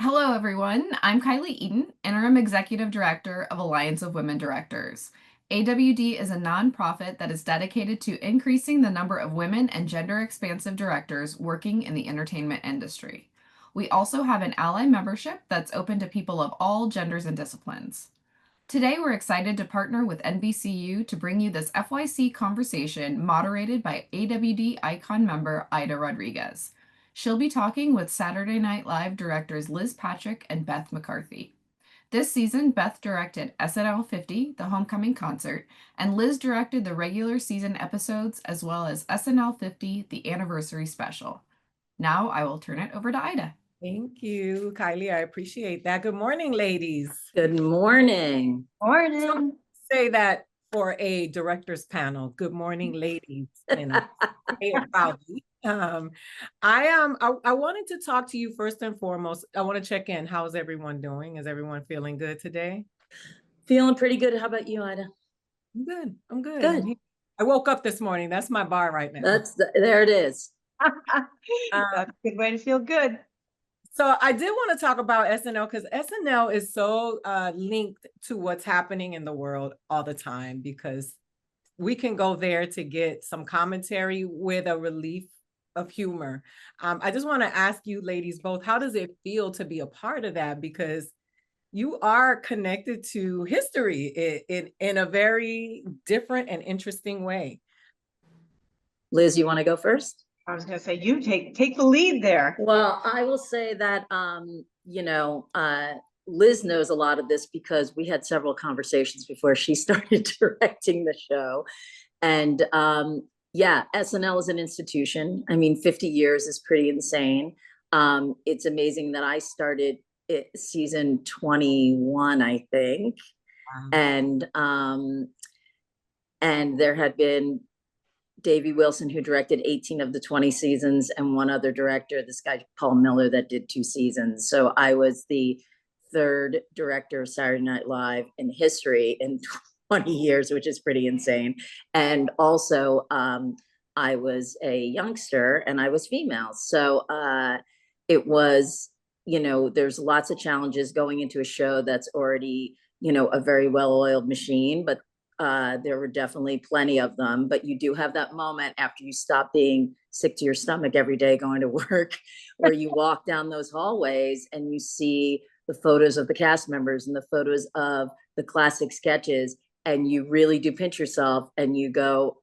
Hello, everyone. I'm Kylie Eden, Interim Executive Director of Alliance of Women Directors. AWD is a nonprofit that is dedicated to increasing the number of women and gender expansive directors working in the entertainment industry. We also have an ally membership that's open to people of all genders and disciplines. Today, we're excited to partner with NBCU to bring you this FYC conversation moderated by AWD Icon member Aida Rodriguez. She'll be talking with Saturday Night Live directors Liz Patrick and Beth McCarthy. This season, Beth directed SNL 50, the Homecoming Concert, and Liz directed the regular season episodes as well as SNL 50, the Anniversary Special. Now I will turn it over to Aida. Thank you, Kylie. I appreciate that. Good morning, ladies. Good morning. So say that for a director's panel. Good morning, ladies. And proudly. I wanted to talk to you first and foremost. I want to check in. How's everyone doing? Is everyone feeling good today? Feeling pretty good. How about you, Aida? I'm good. I'm good. Good. I woke up this morning. That's my bar right now. There it is. That's a good way to feel good. So I did want to talk about SNL because SNL is so linked to what's happening in the world all the time, because we can go there to get some commentary with a relief of humor. I just want to ask you ladies both, how does it feel to be a part of that? Because you are connected to history in a very different and interesting way. Liz, you want to go first? I was going to say, you take the lead there. Well, I will say that, Liz knows a lot of this because we had several conversations before she started directing the show. And SNL is an institution. I mean, 50 years is pretty insane. It's amazing that I started season 21, I think. Wow. And there had been Davey Wilson, who directed 18 of the 20 seasons, and one other director, this guy, Paul Miller, that did 2 seasons. So I was the third director of Saturday Night Live in history in 20 years, which is pretty insane. And also, I was a youngster and I was female. So it was, there's lots of challenges going into a show that's already, a very well-oiled machine, but there were definitely plenty of them. But you do have that moment after you stop being sick to your stomach every day going to work, where you walk down those hallways and you see the photos of the cast members and the photos of the classic sketches, and you really do pinch yourself and you go,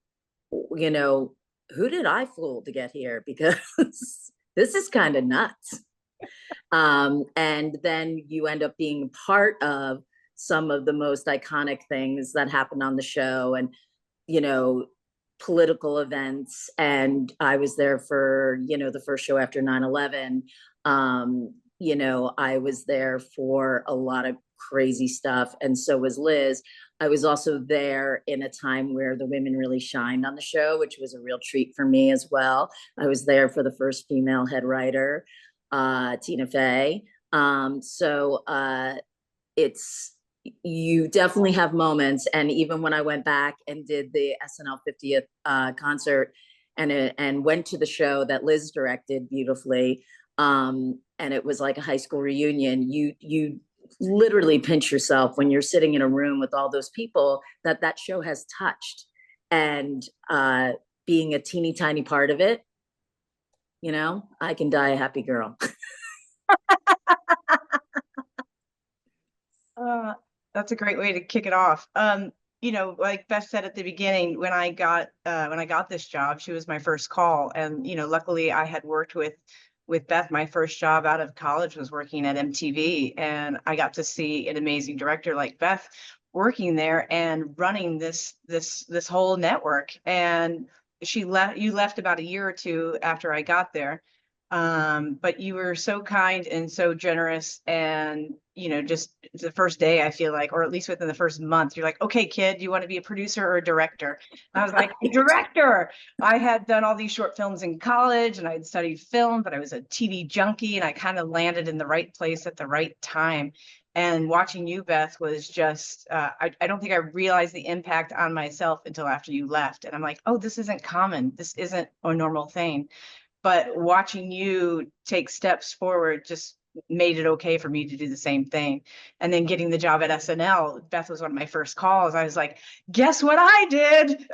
who did I fool to get here? Because this is kind of nuts. And then you end up being part of some of the most iconic things that happened on the show, and, political events. And I was there for, the first show after 9/11. I was there for a lot of crazy stuff. And so was Liz. I was also there in a time where the women really shined on the show, which was a real treat for me as well. I was there for the first female head writer, Tina Fey. You definitely have moments. And even when I went back and did the SNL 50th concert and went to the show that Liz directed beautifully, and it was like a high school reunion, you literally pinch yourself when you're sitting in a room with all those people that show has touched. And being a teeny tiny part of it, I can die a happy girl. That's a great way to kick it off. Like Beth said at the beginning, when I got this job, she was my first call. And, luckily I had worked with Beth. My first job out of college was working at MTV. And I got to see an amazing director like Beth working there and running this whole network. And you left about a year or 2 after I got there. But you were so kind and so generous, and just the first day, I feel like, or at least within the first month, you're like, okay, kid, you want to be a producer or a director? And I was like, director. I had done all these short films in college and I had studied film, but I was a TV junkie, and I kind of landed in the right place at the right time. And watching you, Beth, was just, I don't think I realized the impact on myself until after you left. And I'm like, oh, this isn't common. This isn't a normal thing. But watching you take steps forward just made it okay for me to do the same thing. And then getting the job at SNL, Beth was one of my first calls. I was like, guess what I did?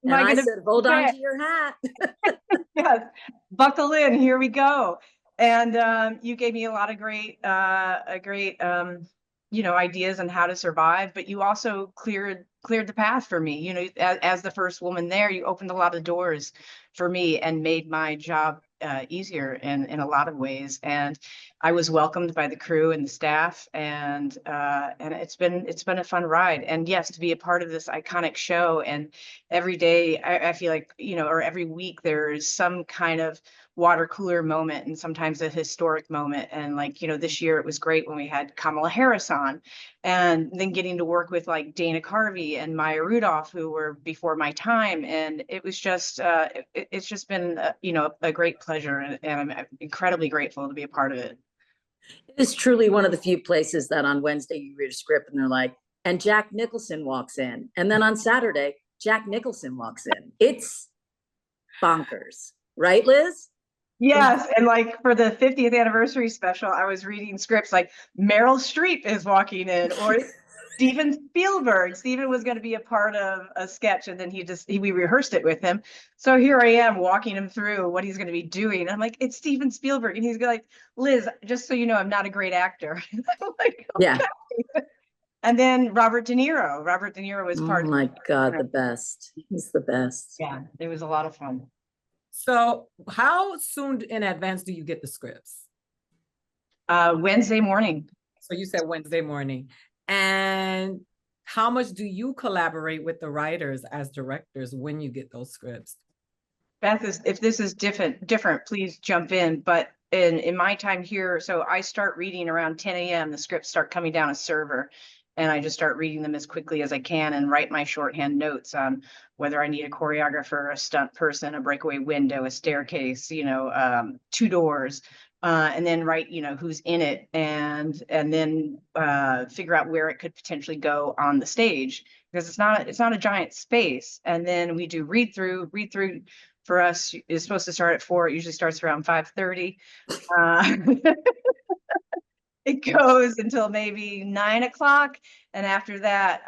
And I said, hold on to your hat. Yes, buckle in, here we go. And you gave me a lot of great ideas on how to survive, but you also cleared the path for me. As the first woman there, you opened a lot of doors for me and made my job easier in a lot of ways. And I was welcomed by the crew and the staff, and it's been a fun ride. And yes, to be a part of this iconic show, and every day I feel like, or every week there is some kind of water cooler moment, and sometimes a historic moment. And like, this year it was great when we had Kamala Harris on, and then getting to work with like Dana Carvey and Maya Rudolph, who were before my time. And it was just, it's just been, a great pleasure. And I'm incredibly grateful to be a part of it. It is truly one of the few places that on Wednesday you read a script and they're like, and Jack Nicholson walks in. And then on Saturday, Jack Nicholson walks in. It's bonkers. Right, Liz? Yes, and like for the 50th anniversary special, I was reading scripts like Meryl Streep is walking in, or Steven Spielberg. Steven was going to be a part of a sketch, and then we rehearsed it with him. So here I am walking him through what he's going to be doing. I'm like, it's Steven Spielberg, and he's like, Liz, just so you know, I'm not a great actor. I'm like, okay. Yeah. And then Robert De Niro. Robert De Niro was part. Oh my God, the best. He's the best. Yeah, it was a lot of fun. So how soon in advance do you get the scripts? Wednesday morning. So you said Wednesday morning. And how much do you collaborate with the writers as directors when you get those scripts? Beth, if this is different, please jump in. But in my time here, so I start reading around 10 a.m. The scripts start coming down a server, and I just start reading them as quickly as I can and write my shorthand notes on whether I need a choreographer, a stunt person, a breakaway window, a staircase, 2 doors, and then write, who's in it, and then figure out where it could potentially go on the stage, because it's not a giant space. And then we do read through for us is supposed to start at 4. It usually starts around 5:30. It goes until maybe 9 o'clock. And after that,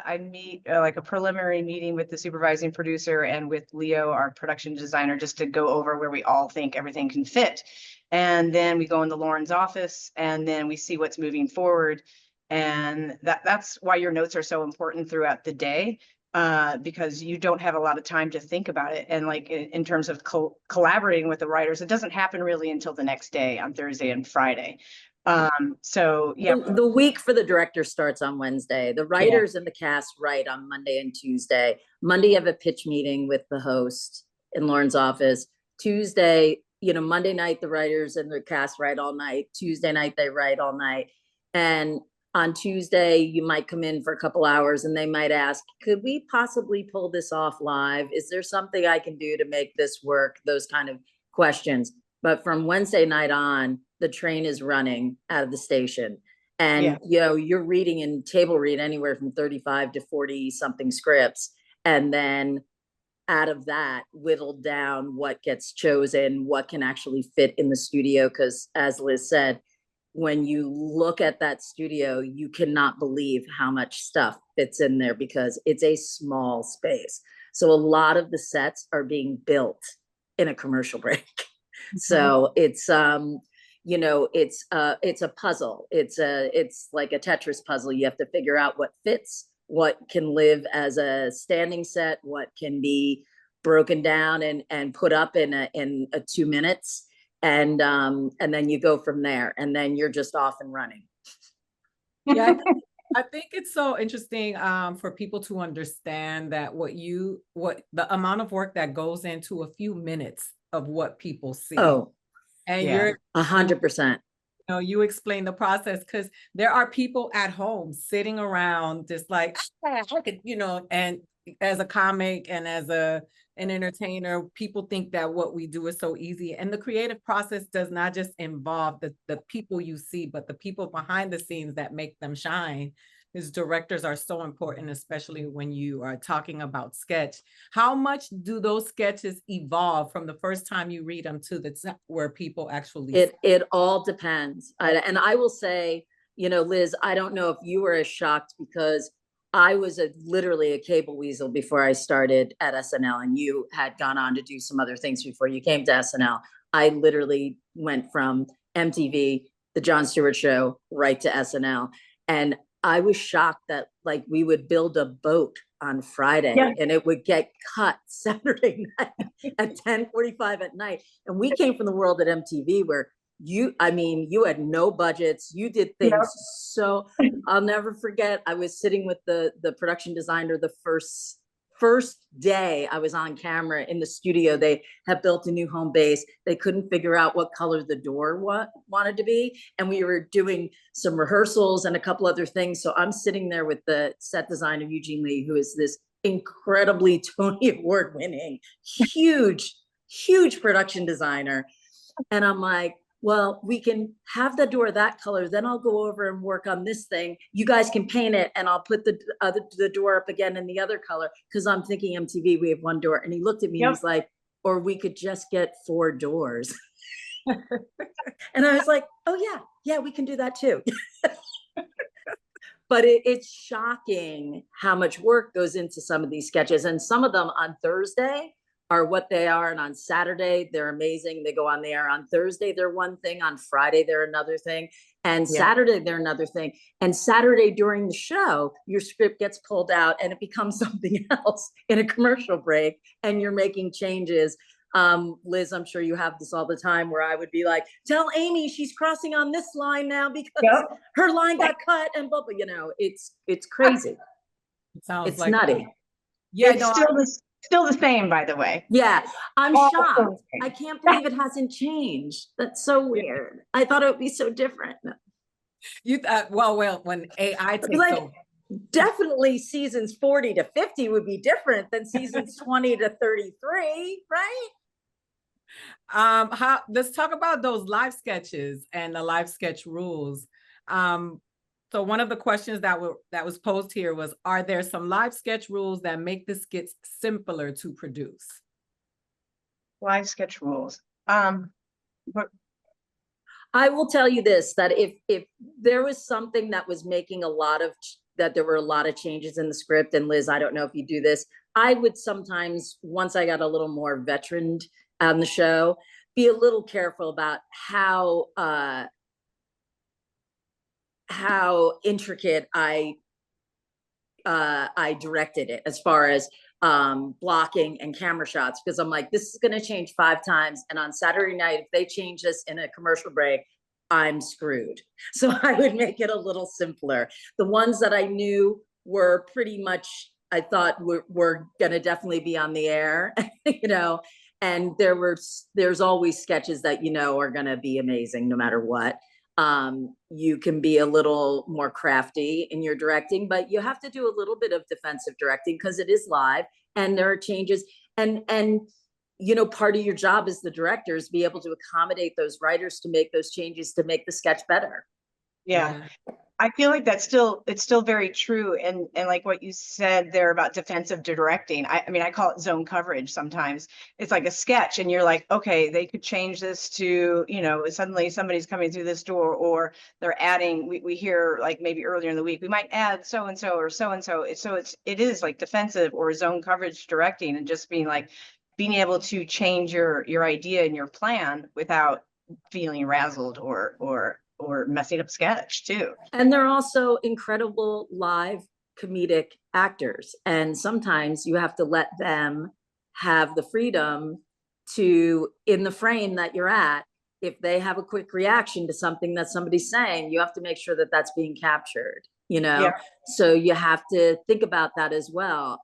I meet like a preliminary meeting with the supervising producer and with Leo, our production designer, just to go over where we all think everything can fit. And then we go into Lauren's office, and then we see what's moving forward. And that's why your notes are so important throughout the day, because you don't have a lot of time to think about it. And like in terms of collaborating with the writers, it doesn't happen really until the next day on Thursday and Friday. So yeah, the week for the director starts on Wednesday. The writers and the cast write on Monday and Tuesday. Monday you have a pitch meeting with the host in Lauren's office. Tuesday, Monday night the writers and the cast write all night. Tuesday night they write all night. And on Tuesday you might come in for a couple hours and they might ask, could we possibly pull this off live? Is there something I can do to make this work? Those kind of questions. But from Wednesday night on, the train is running out of the station, and you're reading and table read anywhere from 35 to 40 something scripts, and then out of that whittled down what gets chosen, what can actually fit in the studio. Because as Liz said, when you look at that studio, you cannot believe how much stuff fits in there because it's a small space. So a lot of the sets are being built in a commercial break. So it's it's a puzzle. It's like a Tetris puzzle. You have to figure out what fits, what can live as a standing set, what can be broken down and put up in a 2 minutes, and then you go from there, and then you're just off and running. Yeah, I think it's so interesting for people to understand that what the amount of work that goes into a few minutes of what people see. Oh, and you're 100%. You explain the process, because there are people at home sitting around just like, I could, and as a comic and as an entertainer, people think that what we do is so easy. And the creative process does not just involve the people you see, but the people behind the scenes that make them shine. is directors are so important, especially when you are talking about sketch. How much do those sketches evolve from the first time you read them to the where people actually? It all depends. And I will say, you know, Liz, I don't know if you were as shocked because I was literally a cable weasel before I started at SNL, and you had gone on to do some other things before you came to SNL. I literally went from MTV, the Jon Stewart Show, right to SNL. And I was shocked that like we would build a boat on Friday and it would get cut Saturday night at 10:45 at night. And we came from the world at MTV where you had no budgets. You did things. So I'll never forget. I was sitting with the production designer the first day I was on camera in the studio. They have built a new home base. They couldn't figure out what color the door wanted to be. And we were doing some rehearsals and a couple other things. So I'm sitting there with the set designer, Eugene Lee, who is this incredibly Tony Award winning, huge production designer. And I'm like, well, we can have the door that color. Then I'll go over and work on this thing. You guys can paint it, and I'll put the door up again in the other color. Because I'm thinking MTV, we have one door. And he looked at me and he's like, or we could just get 4 doors. And I was like, oh yeah, we can do that too. But it's shocking how much work goes into some of these sketches. And some of them on Thursday are what they are, and on Saturday they're amazing. They go on the air. On Thursday they're one thing, on Friday they're another thing, and Saturday they're another thing. And Saturday during the show your script gets pulled out and it becomes something else in a commercial break, and you're making changes. Liz, I'm sure you have this all the time where I would be like, tell Amy she's crossing on this line now because her line got cut, and blah, blah, you know, it's crazy. It's like nutty. It's still the same, by the way. Yeah, I'm shocked. I can't believe it hasn't changed. That's so weird. I thought it would be so different. You thought, well, when AI takes like, over. Definitely seasons 40 to 50 would be different than seasons 20 to 33, right? Let's talk about those live sketches and the live sketch rules. So one of the questions that was posed here was, are there some live sketch rules that make the skits simpler to produce? Live sketch rules. But I will tell you this, that if there was something that was making that there were a lot of changes in the script, and Liz, I don't know if you do this, I would sometimes, once I got a little more veteran on the show, be a little careful about how intricate I directed it as far as blocking and camera shots, because I'm like, this is going to change 5 times, and on Saturday night if they change this in a commercial break, I'm screwed. So I would make it a little simpler. The ones that I knew were pretty much, I thought were going to definitely be on the air, you know, and there's always sketches that, you know, are going to be amazing no matter what. You can be a little more crafty in your directing, but you have to do a little bit of defensive directing because it is live and there are changes, and you know, part of your job as the director is be able to accommodate those writers to make those changes to make the sketch better. Yeah. I feel like it's still very true. And like what you said there about defensive directing, I mean, I call it zone coverage sometimes. It's like a sketch and you're like, okay, they could change this to, you know, suddenly somebody's coming through this door, or they're adding, we hear like maybe earlier in the week, we might add so-and-so or so-and-so. So it is like defensive or zone coverage directing, and just being able to change your idea and your plan without feeling razzled or messing up sketch too. And they're also incredible live comedic actors. And sometimes you have to let them have the freedom to, in the frame that you're at, if they have a quick reaction to something that somebody's saying, you have to make sure that that's being captured, you know? So you have to think about that as well.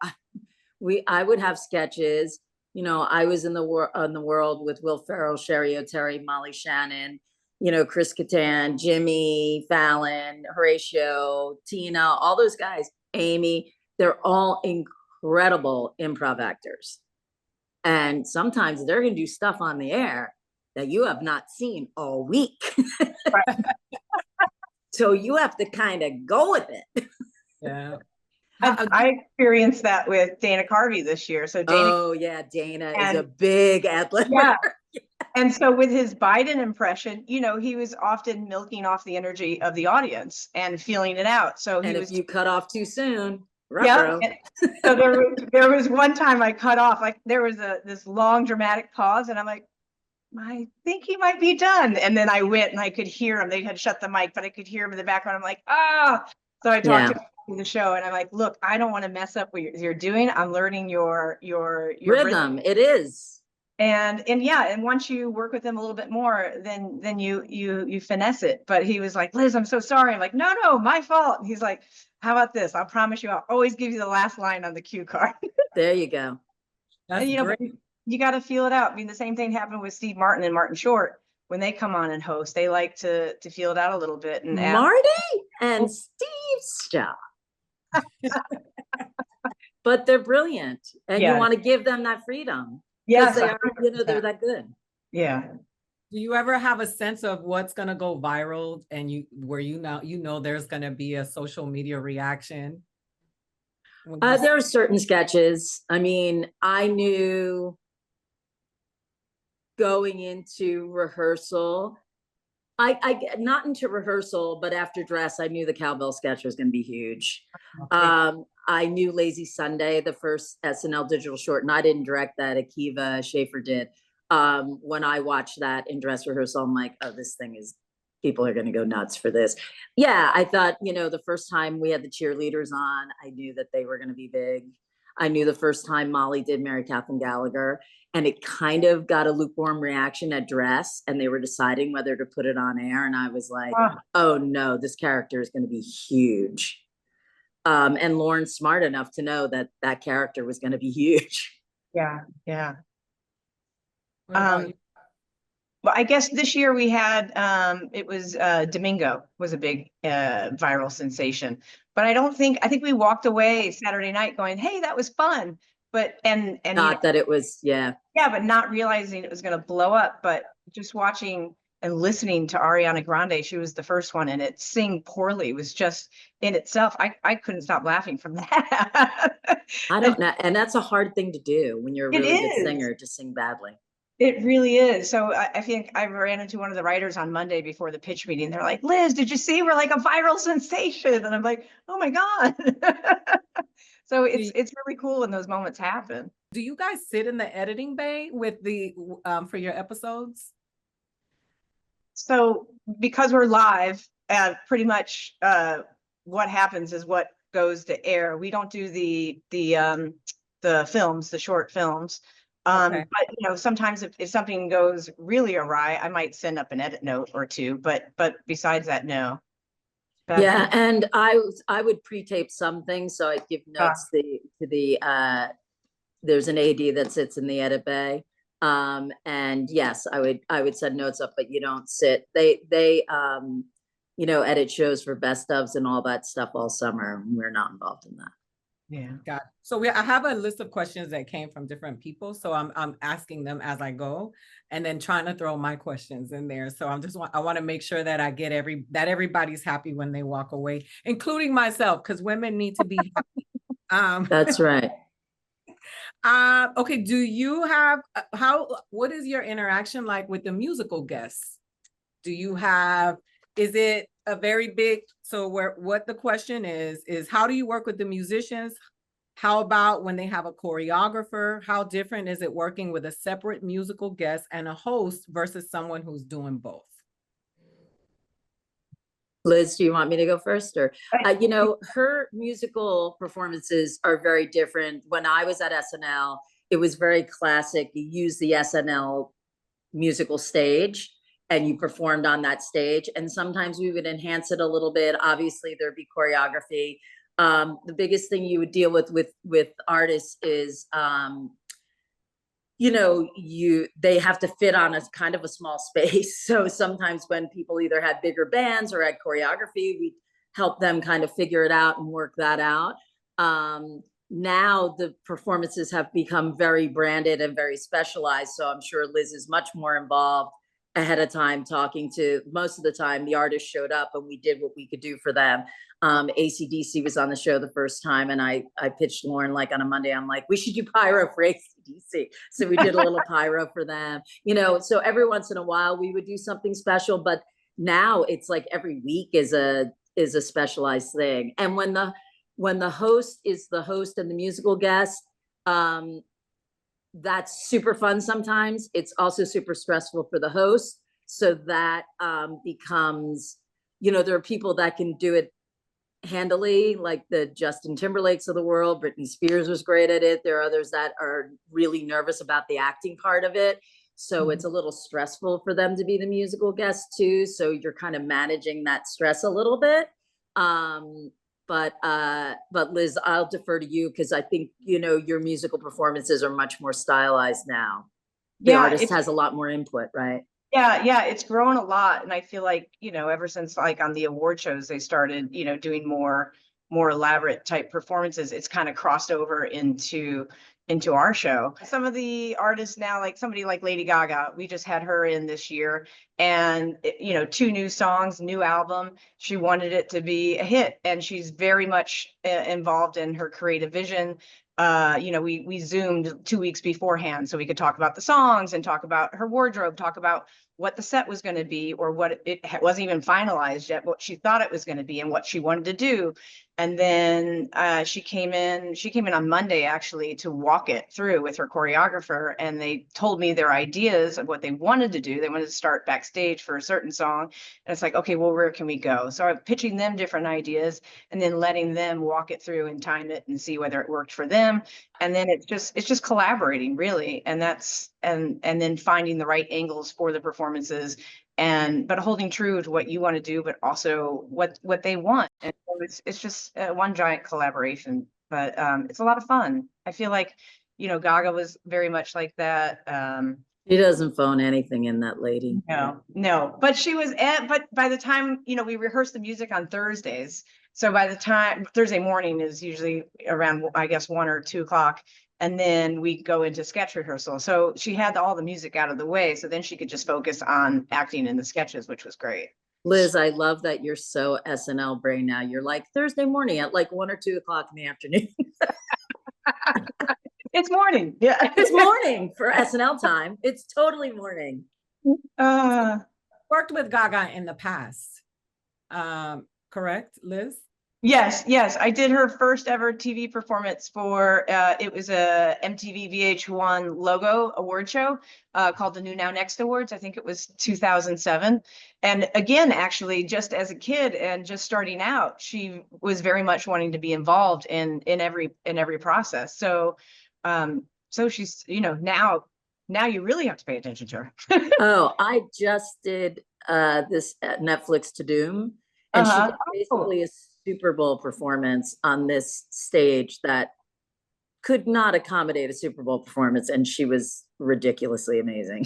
I would have sketches, you know, I was in the world with Will Ferrell, Sherry O'Terry, Molly Shannon, you know, Chris Kattan, Jimmy Fallon, Horatio, Tina, all those guys, Amy, they're all incredible improv actors. And sometimes they're going to do stuff on the air that you have not seen all week. So you have to kind of go with it. Yeah. I experienced that with Dana Carvey this year. So Dana, Oh yeah, Dana is a and big ad libber. yeah. And so with his Biden impression, you know, he was often milking off the energy of the audience and feeling it out. So he And was, if you cut off too soon, yeah. ruh-roh. So there was one time I cut off, like there was this long dramatic pause, and I'm like, I think he might be done. And then I went and I could hear him. They had shut the mic, but I could hear him in the background. I'm like, ah. So I talked to him in the show, and I'm like, look, I don't want to mess up what you're doing. I'm learning your Rhythm. It is. And yeah, and once you work with them a little bit more, then you finesse it. But he was like, Liz, I'm so sorry. I'm like, no, my fault. And he's like, how about this? I'll promise you, I'll always give you the last line on the cue card. There you go. That's And, you know, great. you got to feel it out. I mean, the same thing happened with Steve Martin and Martin Short. When they come on and host, they like to feel it out a little bit. And Marty and Steve, stop. But they're brilliant, and you want to give them that freedom. Yes, they are, you know, they're that good. Yeah. Do you ever have a sense of what's going to go viral, and where you know there's going to be a social media reaction? There are certain sketches. I mean, I knew going into rehearsal, I not into rehearsal, but after dress, I knew the cowbell sketch was going to be huge. Okay. I knew Lazy Sunday, the first SNL digital short, and I didn't direct that. Akiva Schaffer did. When I watched that in dress rehearsal, I'm like, oh, this thing is, people are going to go nuts for this. Yeah, I thought, you know, the first time we had the cheerleaders on, I knew that they were going to be big. I knew the first time Molly did Mary Catherine Gallagher, and it kind of got a lukewarm reaction at dress, and they were deciding whether to put it on air. And I was like, oh no, this character is going to be huge. And Lauren's smart enough to know that that character was going to be huge. Yeah. Well, I guess this year we had, it was Domingo was a big viral sensation, but I think we walked away Saturday night going, hey, that was fun. But, and not that it was, yeah, but not realizing it was going to blow up, but just watching and listening to Ariana Grande, she was the first one, and it sing poorly was just in itself. I couldn't stop laughing from that. I don't know. And that's a hard thing to do when you're a really good singer, to sing badly. It really is. So I think I ran into one of the writers on Monday before the pitch meeting. They're like, Liz, did you see we're like a viral sensation? And I'm like, oh my God. So it's really cool when those moments happen. Do you guys sit in the editing bay with the for your episodes? So because we're live, pretty much what happens is what goes to air. We don't do the films, the short films. Okay. But you know, sometimes if something goes really awry, I might send up an edit note or two. But besides that, no. Yeah, and I would pre-tape some things, so I'd give notes to the there's an AD that sits in the edit bay. And yes, I would send notes up, but you don't sit. They you know, edit shows for best ofs and all that stuff all summer. We're not involved in that. Yeah, got it. So I have a list of questions that came from different people. So I'm asking them as I go, and then trying to throw my questions in there. So I want to make sure that I get everybody's happy when they walk away, including myself, because women need to be happy. That's right. Okay. Do you have what is your interaction like with the musical guests? Is it a very big, what the question is how do you work with the musicians? How about when they have a choreographer? How different is it working with a separate musical guest and a host versus someone who's doing both? Liz, do you want me to go first? Or, you know, her musical performances are very different. When I was at SNL, it was very classic. You use the SNL musical stage and you performed on that stage. And sometimes we would enhance it a little bit. Obviously, there'd be choreography. The biggest thing you would deal with artists is, you know, they have to fit on a kind of a small space. So sometimes when people either had bigger bands or had choreography, we help them kind of figure it out and work that out. Now the performances have become very branded and very specialized. So I'm sure Liz is much more involved ahead of time, talking to, most of the time the artist showed up and we did what we could do for them. AC/DC was on the show the first time, and I pitched Lauren like on a Monday, I'm like, we should do pyro for AC/DC. So we did a little pyro for them, you know. So every once in a while we would do something special, but now it's like every week is a specialized thing. And when the host is the host and the musical guest, that's super fun sometimes. It's also super stressful for the host. So that becomes, you know, there are people that can do it handily, like the Justin Timberlakes of the world. Britney Spears was great at it. There are others that are really nervous about the acting part of it. So it's a little stressful for them to be the musical guest too. So you're kind of managing that stress a little bit. But Liz, I'll defer to you because I think, you know, your musical performances are much more stylized now. The artist has a lot more input, right? Yeah, it's grown a lot. And I feel like, you know, ever since like on the award shows, they started, you know, doing more elaborate type performances, it's kind of crossed over into our show. Some of the artists now, like somebody like Lady Gaga, we just had her in this year, and you know, 2 new songs, new album. She wanted it to be a hit, and she's very much involved in her creative vision. You know, we Zoomed 2 weeks beforehand so we could talk about the songs and talk about her wardrobe, talk about what the set was going to be, or what it wasn't even finalized yet, what she thought it was going to be and what she wanted to do. And then she came in on Monday actually to walk it through with her choreographer, and they told me their ideas of what they wanted to do. They wanted to start backstage for a certain song, and it's like, okay, well, where can we go? So I'm pitching them different ideas and then letting them walk it through and time it and see whether it worked for them. And then it's just collaborating really, and that's and then finding the right angles for the performances, but holding true to what you want to do, but also what they want. And so it's just one giant collaboration, but it's a lot of fun. I feel like, you know, Gaga was very much like that. She doesn't phone anything in, that lady. No, but she was but by the time, you know, we rehearse the music on Thursdays. So by the time Thursday morning is usually around, I guess, 1 or 2 o'clock. And then we go into sketch rehearsal. So she had all the music out of the way. So then she could just focus on acting in the sketches, which was great. Liz, I love that you're so SNL brain now. You're like Thursday morning at like 1 or 2 o'clock in the afternoon. It's morning. Yeah, it's morning for SNL time. It's totally morning. Worked with Gaga in the past. Correct, Liz? Yes. I did her first ever TV performance for, it was a MTV VH1 logo award show called the New Now Next Awards. I think it was 2007. And again, actually, just as a kid and just starting out, she was very much wanting to be involved in every process. So she's, you know, now you really have to pay attention to her. Oh, I just did this Netflix To Doom, and she did basically a Super Bowl performance on this stage that could not accommodate a Super Bowl performance, and she was ridiculously amazing.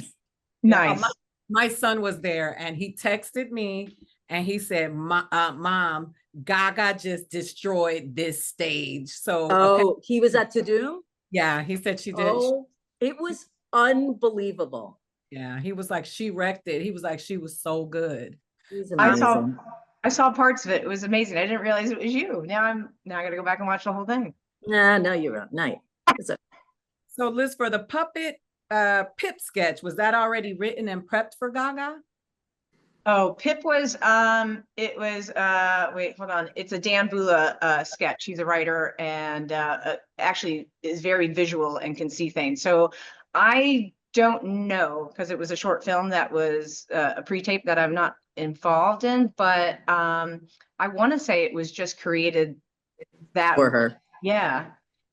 Nice. My son was there, and he texted me and he said, Mom, Gaga just destroyed this stage. So he was at To Doom? Yeah, he said she did. Oh, it was unbelievable. Yeah, he was like, she wrecked it. He was like, she was so good. I saw parts of it. It was amazing. I didn't realize it was you. Now I gotta go back and watch the whole thing. No, you're right. Night. So Liz, for the puppet Pip sketch, was that already written and prepped for Gaga? Oh, Pip was wait, hold on. It's a Dan Bula sketch. He's a writer and actually is very visual and can see things. So I don't know, because it was a short film that was a pre-tape that I'm not involved in, but I want to say it was just created that for her. Yeah,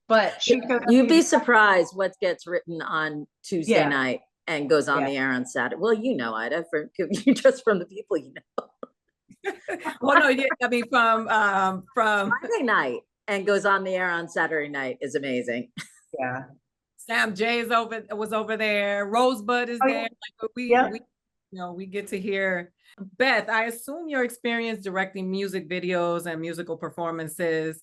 but you'd be surprised what gets written on Tuesday night and goes on the air on Saturday. Well, you know, Ida, just from the people you know. Well, no, yeah, I mean from Friday night and goes on the air on Saturday night is amazing. Yeah. Sam Jay was over there. Rosebud is there. Like we get to hear. Beth, I assume your experience directing music videos and musical performances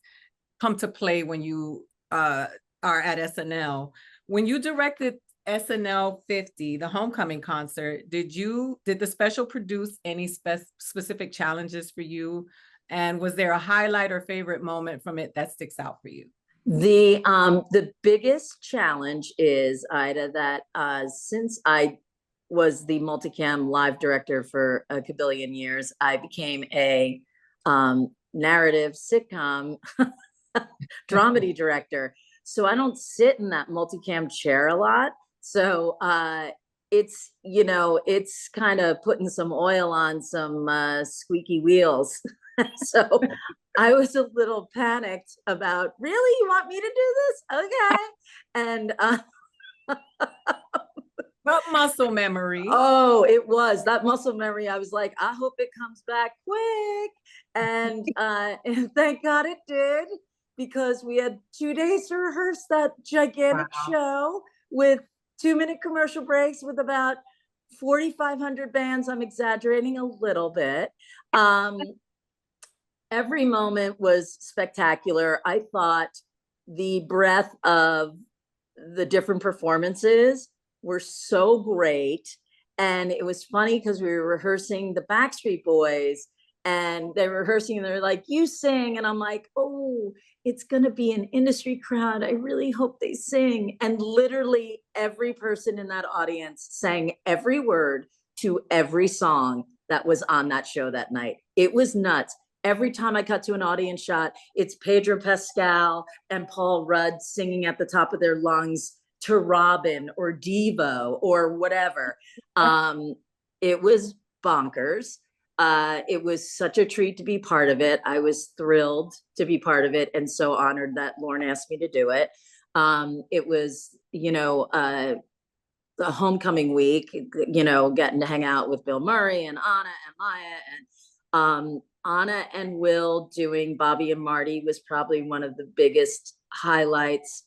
come to play when you are at SNL. When you directed SNL 50, the homecoming concert, did the special produce any specific challenges for you? And was there a highlight or favorite moment from it that sticks out for you? The biggest challenge is, Ida, that since I was the multicam live director for a kabillion years, I became a narrative sitcom dramedy director. So I don't sit in that multicam chair a lot. So it's, you know, it's kind of putting some oil on some squeaky wheels. So I was a little panicked about, really, you want me to do this? Okay. And But muscle memory. oh, it was that muscle memory. I was like, I hope it comes back quick. And thank God it did, because we had 2 days to rehearse that gigantic show with 2-minute commercial breaks with about 4,500 bands. I'm exaggerating a little bit. Every moment was spectacular. I thought the breadth of the different performances were so great. And it was funny because we were rehearsing the Backstreet Boys, and they were rehearsing and they're like, you sing. And I'm like, oh, it's going to be an industry crowd. I really hope they sing. And literally every person in that audience sang every word to every song that was on that show that night. It was nuts. Every time I cut to an audience shot, it's Pedro Pascal and Paul Rudd singing at the top of their lungs to Robin or Devo or whatever. It was bonkers. It was such a treat to be part of it. I was thrilled to be part of it and so honored that Lauren asked me to do it. It was, you know, the homecoming week, you know, getting to hang out with Bill Murray and Anna and Maya, and Anna and Will doing Bobby and Marty was probably one of the biggest highlights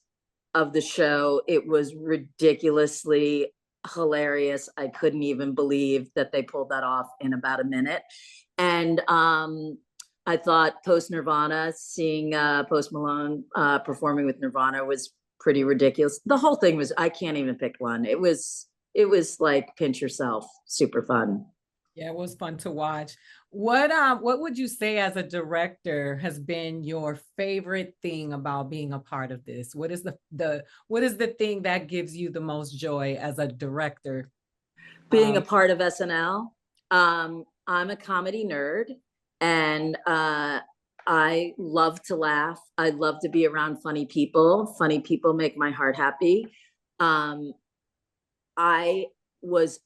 of the show. It was ridiculously hilarious. I couldn't even believe that they pulled that off in about a minute. And I thought post Nirvana, seeing Post Malone performing with Nirvana was pretty ridiculous. The whole thing was, I can't even pick one. It was like pinch yourself, super fun. Yeah, it was fun to watch. What would you say as a director has been your favorite thing about being a part of this? What is the thing that gives you the most joy as a director? Being a part of SNL. I'm a comedy nerd, and I love to laugh. I love to be around funny people. Funny people make my heart happy. I was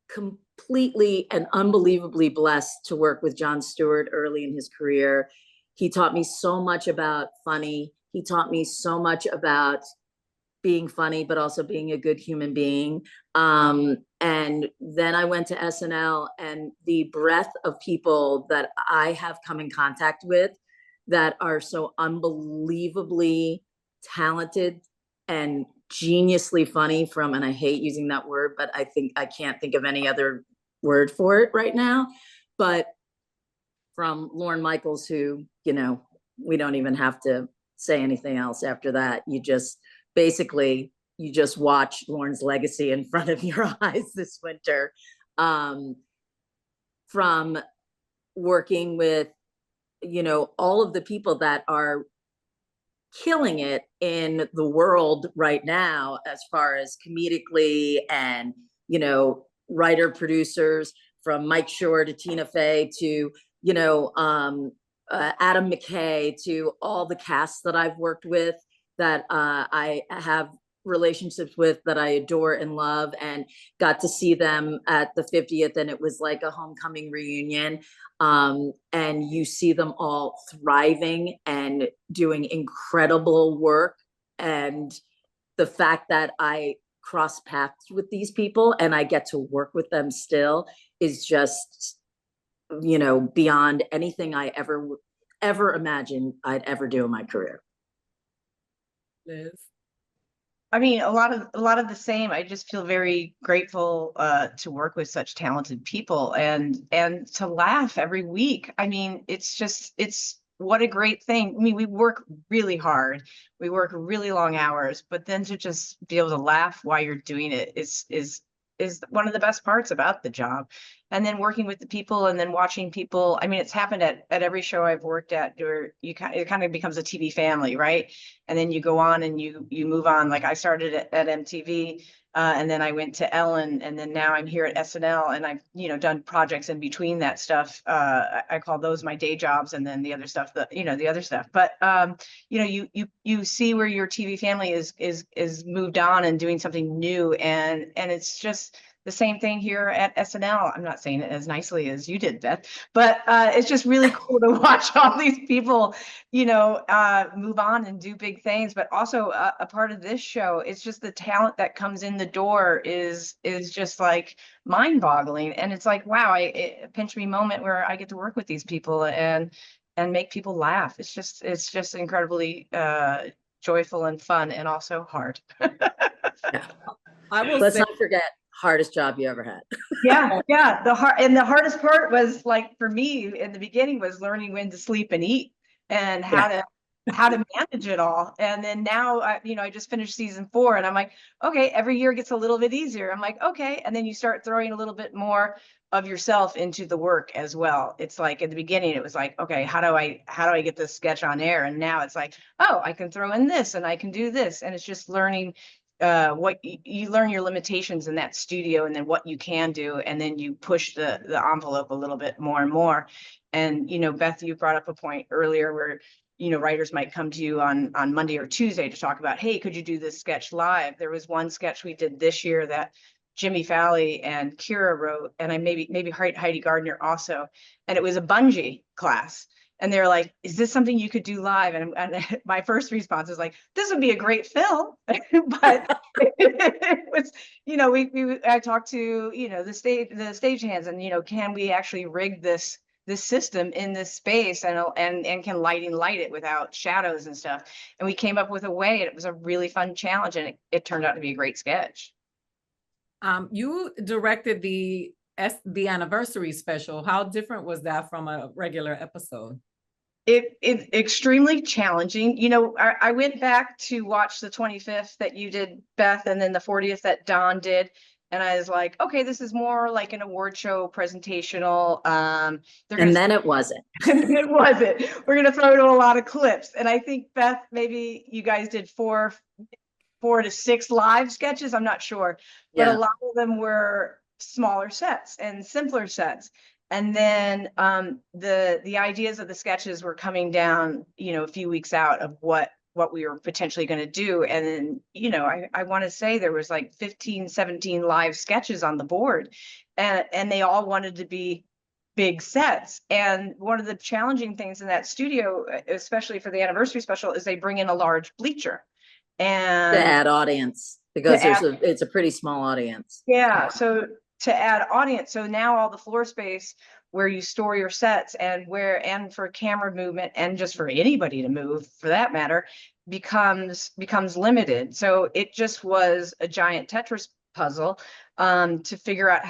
completely and unbelievably blessed to work with Jon Stewart early in his career. He taught me so much about funny. He taught me so much about being funny, but also being a good human being. And then I went to SNL, and the breadth of people that I have come in contact with that are so unbelievably talented and geniusly funny from, and I hate using that word, but I can't think of any other word for it right now, but from Lorne Michaels, who, you know, we don't even have to say anything else after that. You just watch Lorne's legacy in front of your eyes this winter. From working with, you know, all of the people that are killing it in the world right now, as far as comedically and, you know, writer producers, from Mike Shore to Tina Fey to, you know, Adam McKay, to all the casts that I've worked with that I have relationships with, that I adore and love, and got to see them at the 50th, and it was like a homecoming reunion. And you see them all thriving and doing incredible work. And the fact that I cross paths with these people and I get to work with them still is just, you know, beyond anything I ever imagined I'd ever do in my career. Liz? I mean, a lot of the same. I just feel very grateful to work with such talented people and to laugh every week. I mean, it's what a great thing. I mean, we work really hard, we work really long hours, but then to just be able to laugh while you're doing it is one of the best parts about the job. And then working with the people and then watching people. I mean, it's happened at every show I've worked at where it kind of becomes a TV family, right? And then you go on and you move on. Like I started at MTV, and then I went to Ellen, and then now I'm here at SNL, and I've, done projects in between that stuff. I call those my day jobs, and then the other stuff, the other stuff. But you see where your TV family is moved on and doing something new, and it's just the same thing here at SNL. I'm not saying it as nicely as you did, Beth, but it's just really cool to watch all these people, move on and do big things. But also a part of this show, it's just the talent that comes in the door is just like mind-boggling. And it's like, wow, a pinch me moment where I get to work with these people and make people laugh. It's just incredibly joyful and fun, and also hard. Yeah. Let's not forget, hardest job you ever had. Yeah. The hardest part was, like, for me in the beginning, was learning when to sleep and eat and how to manage it all. And then now, I just finished season 4, and I'm like, okay, every year gets a little bit easier. I'm like, okay. And then you start throwing a little bit more of yourself into the work as well. It's like, at the beginning, it was like, okay, how do I get this sketch on air? And now it's like, oh, I can throw in this and I can do this. And it's just learning what you learn your limitations in that studio, and then what you can do, and then you push the envelope a little bit more and more. And Beth, you brought up a point earlier where writers might come to you on Monday or Tuesday to talk about, hey, could you do this sketch live? There was one sketch we did this year that Jimmy Falley and Kira wrote, and I maybe Heidi Gardner also, and it was a bungee class. And they're like, is this something you could do live? And my first response is like, this would be a great film. But it was, I talked to, the stagehands, and, can we actually rig this system in this space, and can lighting light it without shadows and stuff? And we came up with a way, and it was a really fun challenge, and it turned out to be a great sketch. You directed the anniversary special. How different was that from a regular episode? It's extremely challenging. I went back to watch the 25th that you did, Beth, and then the 40th that Don did. And I was like, okay, this is more like an award show presentational. And then it wasn't. It wasn't. We're going to throw in a lot of clips. And I think, Beth, maybe you guys did 4 to 6 live sketches. I'm not sure. But a lot of them were smaller sets and simpler sets. And then the ideas of the sketches were coming down, a few weeks out of what we were potentially going to do. And then, I want to say there was like 15, 17 live sketches on the board, and they all wanted to be big sets. And one of the challenging things in that studio, especially for the anniversary special, is they bring in a large bleacher and to add audience, because it's a pretty small audience. Yeah. So to add audience. So now all the floor space where you store your sets, and for camera movement, and just for anybody to move for that matter, becomes limited. So it just was a giant Tetris puzzle to figure out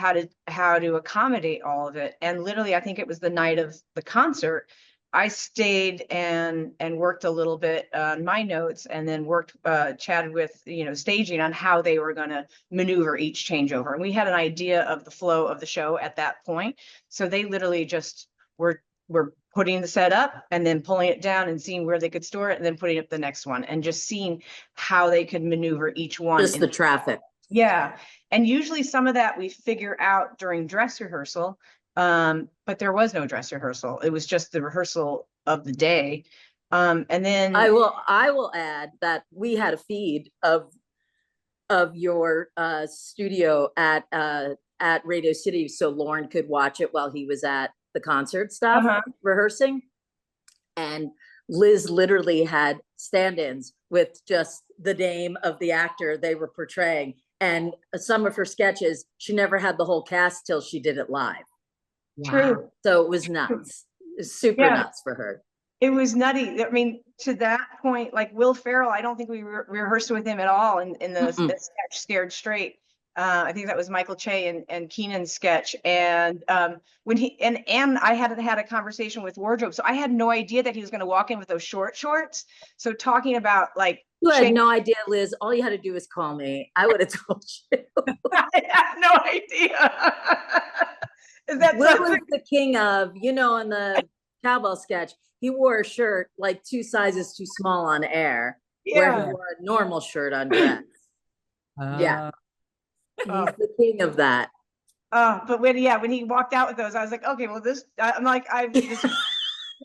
how to accommodate all of it. And literally, I think it was the night of the concert, I stayed and worked a little bit on my notes, and then chatted with, staging on how they were going to maneuver each changeover. And we had an idea of the flow of the show at that point. So they literally just were putting the set up and then pulling it down and seeing where they could store it, and then putting up the next one, and just seeing how they could maneuver each one. Just the traffic. Yeah. And usually some of that we figure out during dress rehearsal. But there was no dress rehearsal. It was just the rehearsal of the day. And then I will add that we had a feed of your studio at Radio City, so Lauren could watch it while he was at the concert stuff rehearsing. And Liz literally had stand-ins with just the name of the actor they were portraying. And some of her sketches, she never had the whole cast till she did it live. True. Wow. So it was nuts. It was super nuts for her. It was nutty. I mean, to that point, like Will Ferrell, I don't think we rehearsed with him at all in the sketch Scared Straight. I think that was Michael Che and Keenan's sketch. And when and I had a conversation with wardrobe, so I had no idea that he was going to walk in with those short shorts. So talking about like, You had Che, no idea, Liz. All you had to do was call me. I would have told you. I had no idea. Is that Will something? was the king of, you know, in the cowbell sketch, he wore a shirt like 2 sizes too small on air, where he Yeah. wore a normal shirt on dress. Yeah. He's the king of that. But when he walked out with those, I was like, okay, well, I'm like, this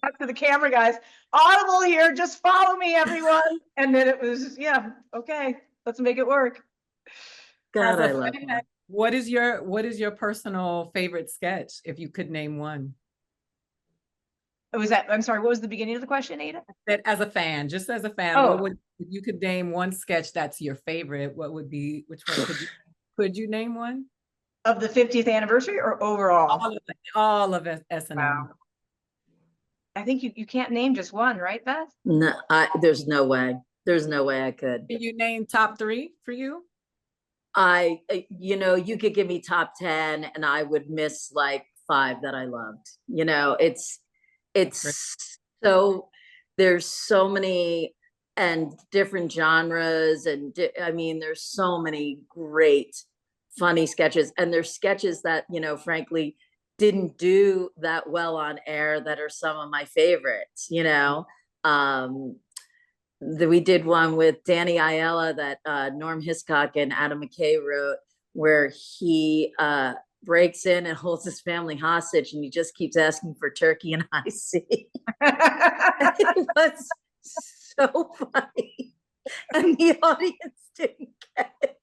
back to the camera guys, audible here, just follow me, everyone. And then it was, yeah, okay, let's make it work. God, As I a love fan, that. what is your personal favorite sketch, if you could name one? I'm sorry, what was the beginning of the question, Ada? That as a fan, just as a fan, if you could name one sketch that's your favorite, what would be, which one could you name one? Of the 50th anniversary or overall? All of it, SNL. Wow. I think you can't name just one, right, Beth? No, there's no way. There's no way I could. Can you name top 3 for you? You know, you could give me top 10 and I would miss like 5 that I loved. You know, it's so, there's so many and different genres. And I mean, there's so many great, funny sketches. And there's sketches that, you know, frankly, didn't do that well on air that are some of my favorites, you know. We did one with Danny Aiella that Norm Hiscock and Adam McKay wrote, where he breaks in and holds his family hostage, and he just keeps asking for turkey and high C. It was so funny, and the audience didn't get it.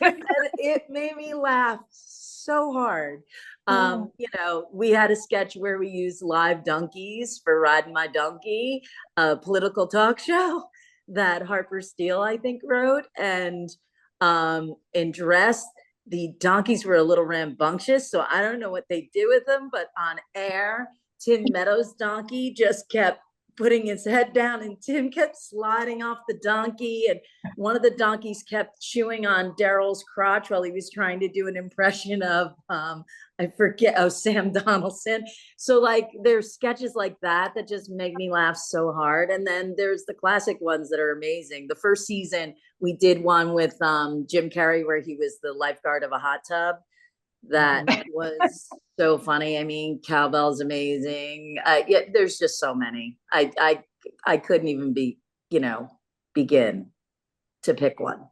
And it made me laugh so hard. You know, we had a sketch where we used live donkeys for Riding My Donkey, a political talk show that Harper Steele, I think, wrote. And in Dress, the donkeys were a little rambunctious, so I don't know what they did with them, but on air, Tim Meadows' donkey just kept putting his head down, and Tim kept sliding off the donkey, and one of the donkeys kept chewing on Daryl's crotch while he was trying to do an impression of I forget, Sam Donaldson. So like there's sketches like that just make me laugh so hard. And then there's the classic ones that are amazing. The first season we did one with Jim Carrey where he was the lifeguard of a hot tub. That was so funny. I mean, Cowbell's amazing. Yeah, there's just so many. I couldn't even begin to pick one.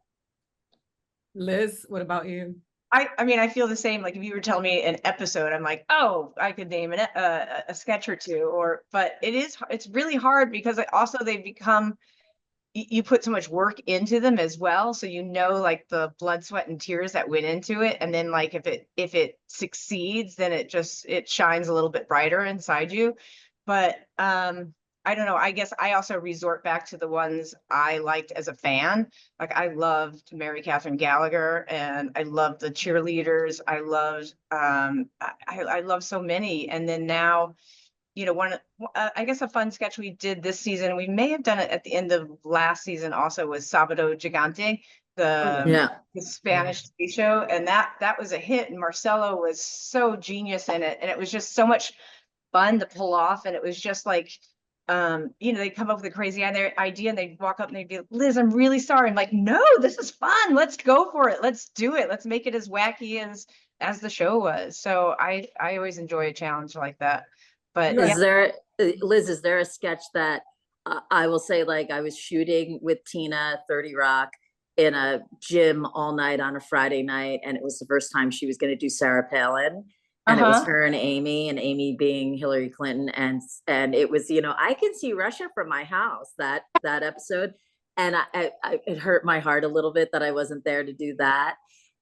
Liz, what about you? I mean, I feel the same. Like if you were telling me an episode, I'm like, oh, I could name a sketch or two. But it's really hard because they've become, you put so much work into them as well. So, you know, like the blood, sweat and tears that went into it. And then like, if it succeeds, then it shines a little bit brighter inside you. But, I don't know. I guess I also resort back to the ones I liked as a fan. Like I loved Mary Catherine Gallagher and I loved the cheerleaders. I loved, I love so many. And then now, you know, I guess a fun sketch we did this season, we may have done it at the end of last season also, was Sábado Gigante, the Spanish TV show. And that was a hit. And Marcelo was so genius in it. And it was just so much fun to pull off. And it was just like, you know, they come up with a crazy idea and they'd walk up and they'd be, Liz, I'm really sorry. I'm like, no, this is fun. Let's go for it. Let's do it. Let's make it as wacky as the show was. So I always enjoy a challenge like that. But Liz, is there a sketch that I will say, like I was shooting with Tina 30 Rock in a gym all night on a Friday night, and it was the first time she was going to do Sarah Palin. And it was her and Amy being Hillary Clinton. And it was, you know, I can see Russia from my house, that episode. And it hurt my heart a little bit that I wasn't there to do that.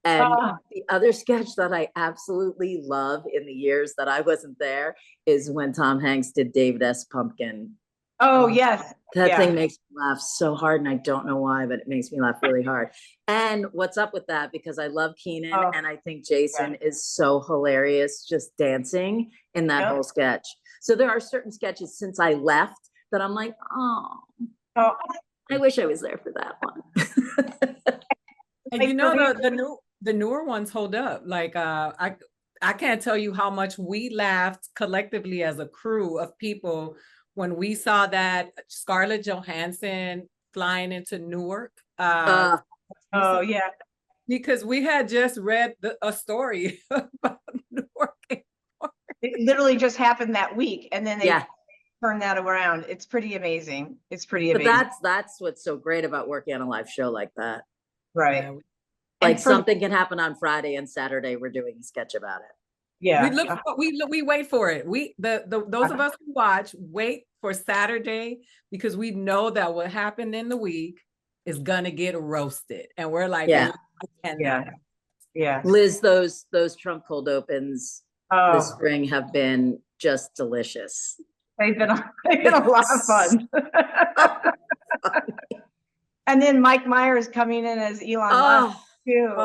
And the other sketch that I absolutely love in the years that I wasn't there is when Tom Hanks did David S. Pumpkin. Oh, yes. That thing makes me laugh so hard, and I don't know why, but it makes me laugh really hard. And what's up with that? Because I love Keenan, and I think Jason is so hilarious just dancing in that whole sketch. So there are certain sketches since I left that I'm like, oh, I wish I was there for that one. And you know, the the newer ones hold up. Like I can't tell you how much we laughed collectively as a crew of people when we saw that Scarlett Johansson flying into Newark. Oh yeah. Because we had just read a story about Newark. It literally just happened that week, and then they Yeah. turned that around. It's pretty amazing. It's pretty But amazing. that's what's so great about working on a live show like that. Right. Yeah, Like something can happen on Friday and Saturday we're doing a sketch about it. yeah. we wait for it. Those of us who watch wait for Saturday because we know that what happened in the week is gonna get roasted, and we're like, Yeah. Yeah. Liz, those Trump cold opens this spring have been just delicious. They've been a lot of fun. And then Mike Myers coming in as Elon Musk too.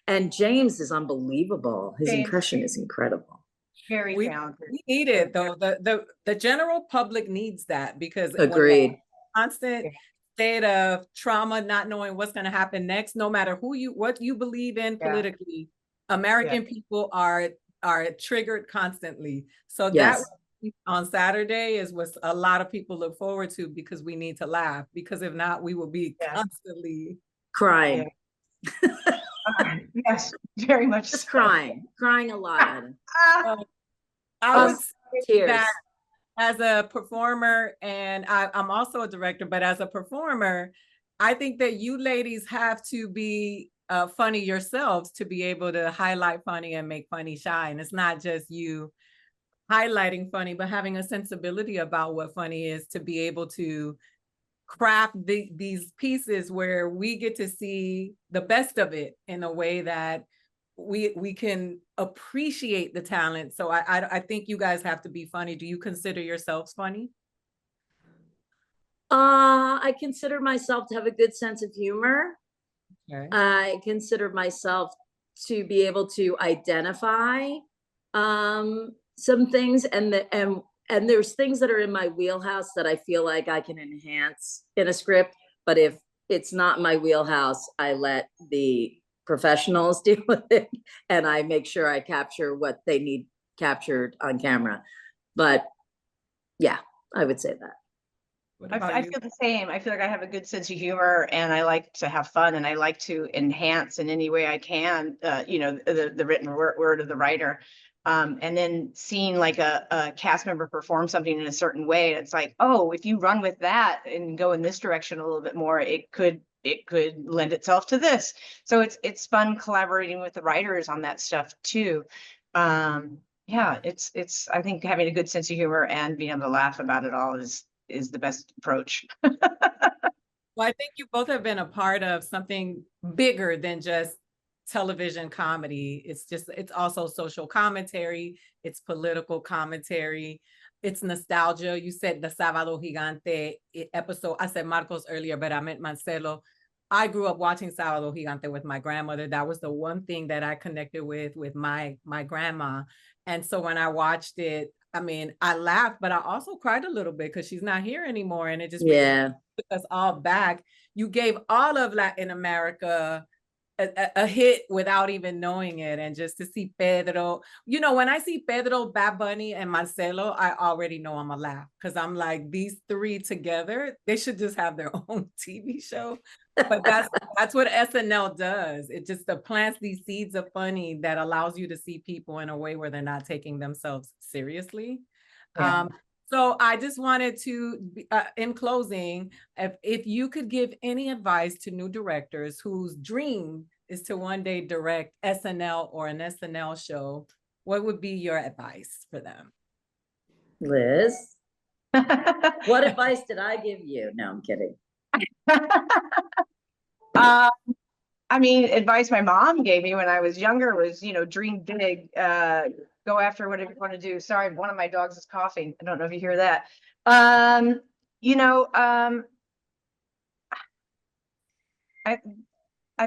And James is unbelievable. His James. impression is incredible. Very talented. We need it though. The general public needs that because agreed. Constant state of trauma, not knowing what's going to happen next, no matter what you believe in politically, American people are triggered constantly. So that on Saturday is what a lot of people look forward to because we need to laugh, because if not, we will be constantly crying. Yes, very much. Just crying a lot. I would say tears. that as a performer, and I'm also a director, but as a performer, I think that you ladies have to be funny yourselves to be able to highlight funny and make funny shine. It's not just you highlighting funny, but having a sensibility about what funny is to be able to craft these pieces where we get to see the best of it in a way that we can appreciate the talent. So I think you guys have to be funny. Do you consider yourselves funny? I consider myself to have a good sense of humor. Okay. I consider myself to be able to identify some things, and there's things that are in my wheelhouse that I feel like I can enhance in a script. But if it's not my wheelhouse, I let the professionals deal with it, and I make sure I capture what they need captured on camera. But yeah, I would say that. I feel the same. I feel like I have a good sense of humor, and I like to have fun, and I like to enhance in any way I can, the written word of the writer. And then seeing like a cast member perform something in a certain way, it's like, oh, if you run with that and go in this direction a little bit more, it could lend itself to this. So it's fun collaborating with the writers on that stuff too. It's I think having a good sense of humor and being able to laugh about it all is the best approach. Well, I think you both have been a part of something bigger than just television comedy. It's also social commentary, it's political commentary, it's nostalgia. You said the Sábado Gigante episode. I said Marcos earlier, but I meant Marcelo. I grew up watching Sábado Gigante with my grandmother. That was the one thing that I connected with my grandma. And so when I watched it, I mean, I laughed, but I also cried a little bit because she's not here anymore. And it just took us all back. You gave all of Latin America a hit without even knowing it. And just to see Pedro, when I see Pedro, Bad Bunny, and Marcelo, I already know I'm gonna laugh, because I'm like, these three together, they should just have their own TV show. But that's what SNL does. It just plants these seeds of funny that allows you to see people in a way where they're not taking themselves seriously. So I just wanted to, in closing, if you could give any advice to new directors whose dream is to one day direct SNL or an SNL show, what would be your advice for them? Liz, what advice did I give you? No, I'm kidding. I mean, advice my mom gave me when I was younger was, dream big, go after whatever you want to do. Sorry, one of my dogs is coughing. I don't know if you hear that. I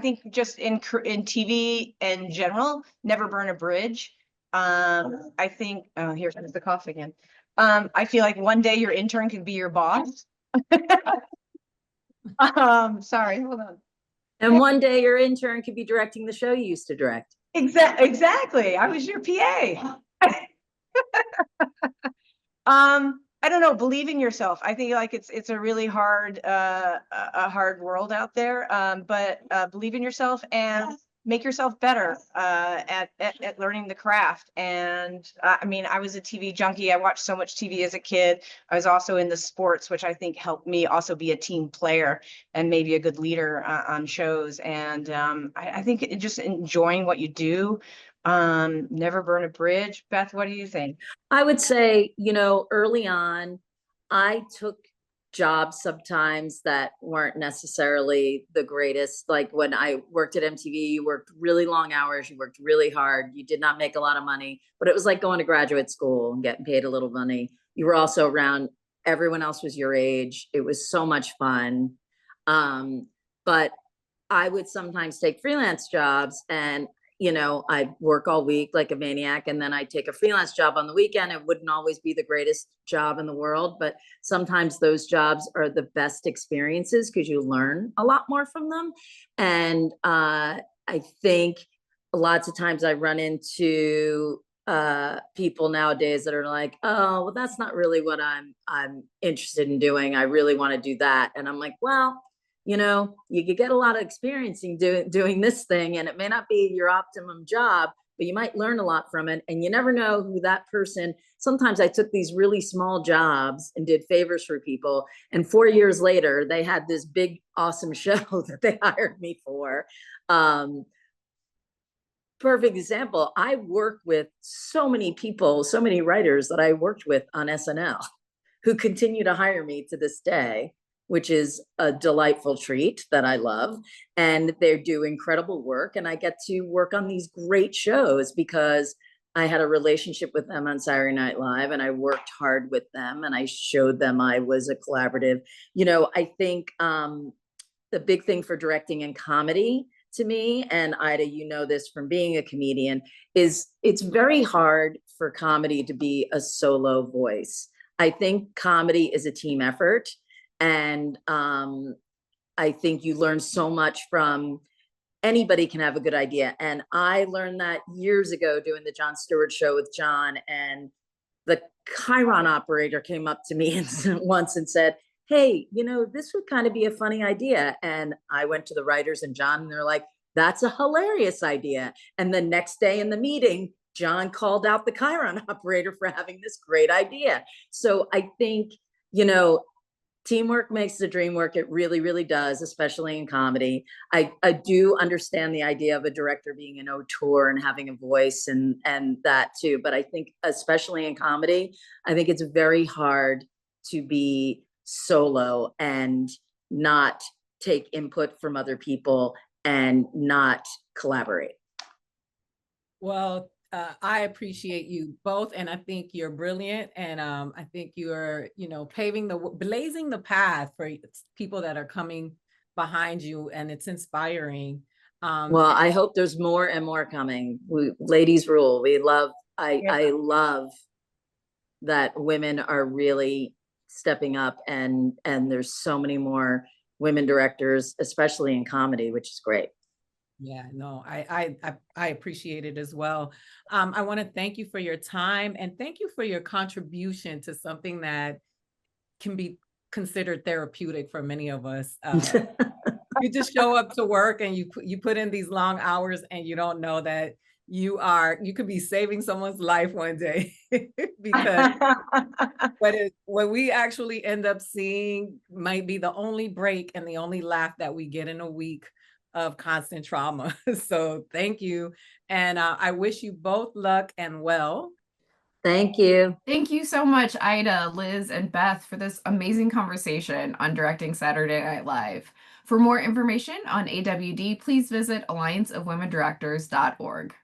think just in TV in general, never burn a bridge. I think, here's the cough again. I feel like one day your intern could be your boss. Sorry, hold on. And one day your intern could be directing the show you used to direct. Exactly. I was your PA. I don't know, believe in yourself. I think like it's a really hard a hard world out there. But believe in yourself and make yourself better at learning the craft. And I mean, I was a TV junkie. I watched so much TV as a kid. I was also in the sports, which I think helped me also be a team player and maybe a good leader on shows. And I think just enjoying what you do. Never burn a bridge. Beth, what do you think? I would say, early on, I took jobs sometimes that weren't necessarily the greatest. Like when I worked at MTV, you worked really long hours, you worked really hard, you did not make a lot of money, but it was like going to graduate school and getting paid a little money. You were also around, everyone else was your age. It was so much fun. But I would sometimes take freelance jobs and I'd work all week like a maniac, and then I'd take a freelance job on the weekend. It wouldn't always be the greatest job in the world, but sometimes those jobs are the best experiences because you learn a lot more from them. And I think lots of times I run into people nowadays that are like, oh, well, that's not really what I'm interested in doing. I really want to do that. And I'm like, well, you could get a lot of experience in doing this thing, and it may not be your optimum job, but you might learn a lot from it. And you never know who that person, sometimes I took these really small jobs and did favors for people. And 4 years later, they had this big, awesome show that they hired me for. Perfect example. I work with so many people, so many writers that I worked with on SNL who continue to hire me to this day, which is a delightful treat that I love. And they do incredible work. And I get to work on these great shows because I had a relationship with them on Saturday Night Live, and I worked hard with them, and I showed them I was a collaborative. I think the big thing for directing in comedy to me, and Ida, this from being a comedian, is it's very hard for comedy to be a solo voice. I think comedy is a team effort. And I think you learn so much from, anybody can have a good idea. And I learned that years ago doing the Jon Stewart show with John, and the Chiron operator came up to me once and said, hey, this would kind of be a funny idea. And I went to the writers and John, and they're like, that's a hilarious idea. And the next day in the meeting, John called out the Chiron operator for having this great idea. So I think, teamwork makes the dream work. It really, really does, especially in comedy. I do understand the idea of a director being an auteur and having a voice and that too. But I think, especially in comedy, I think it's very hard to be solo and not take input from other people and not collaborate. Well, I appreciate you both, and I think you're brilliant, and I think you're, blazing the path for people that are coming behind you, and it's inspiring. Well, I hope there's more and more coming. Ladies rule. I love that women are really stepping up, and there's so many more women directors, especially in comedy, which is great. Yeah, no, I appreciate it as well. I want to thank you for your time, and thank you for your contribution to something that can be considered therapeutic for many of us. You just show up to work and you put in these long hours, and you don't know that you could be saving someone's life one day because what we actually end up seeing might be the only break and the only laugh that we get in a week of constant trauma. So thank you. And I wish you both luck and well. Thank you. Thank you so much, Ida, Liz, and Beth, for this amazing conversation on directing Saturday Night Live. For more information on AWD, please visit allianceofwomendirectors.org.